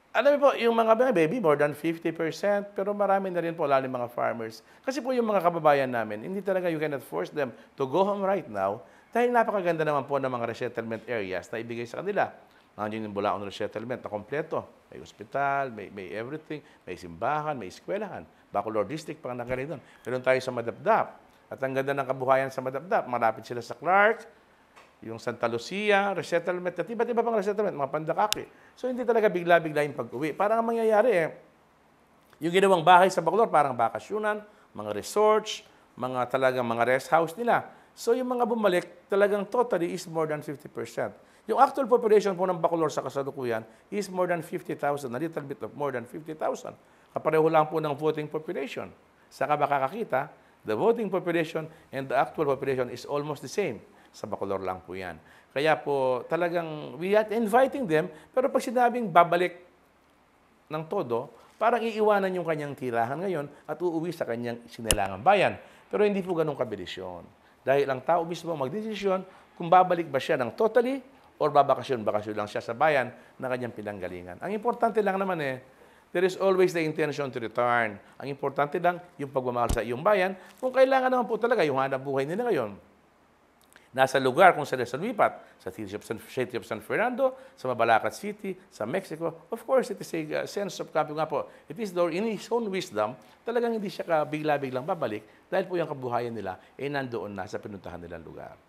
Alam niyo po, yung mga baby, more than 50%, pero marami na rin po, lalo yung mga farmers. Kasi po yung mga kababayan namin, hindi talaga you cannot force them to go home right now dahil napakaganda naman po ng mga resettlement areas na ibigay sa kanila. Nandiyan yung Bulacan Resettlement na kompleto. May ospital, may everything, may simbahan, may eskwelahan. Bacolor District, pang nagaling doon. Meron tayo sa Madapdap. At ang ganda ng kabuhayan sa Madapdap, malapit sila sa Clark, yung Santa Lucia, resettlement, at iba't iba pang resettlement, mga Pandakake. So hindi talaga bigla-bigla yung pag-uwi. Parang ang mangyayari yung ginawang bahay sa Bacolor, parang bakasyunan, mga resorts, mga talagang mga rest house nila. So yung mga bumalik, talagang totally is more than 50%. Yung actual population po ng Bacolor sa kasalukuyan is more than 50,000, a little bit of more than 50,000. Kapareho lang po ng voting population. Saka baka kakita, the voting population and the actual population is almost the same. Sa Bacolor lang po yan. Kaya po talagang we are inviting them, pero pag sinabing babalik ng todo, parang iiwanan yung kanyang tirahan ngayon at uuwi sa kanyang sinilangang bayan. Pero hindi po ganun kabilis yun. Dahil ang tao mismo magdesisyon kung babalik ba siya ng totally or babakasyon-bakasyon lang siya sa bayan na kanyang pinanggalingan. Ang importante lang naman there is always the intention to return. Ang importante lang yung pagmamahal sa iyong bayan. Kung kailangan naman po talaga yung hanap buhay nila ngayon, nasa lugar kung saan lumipat, sa City of San Fernando, sa Mabalacat City, sa Mexico. Of course, it is a sense of camping nga po. It is though in his own wisdom, talagang hindi siya bigla-biglang babalik dahil po yung kabuhayan nila ay nandoon na sa pinuntahan nilang lugar.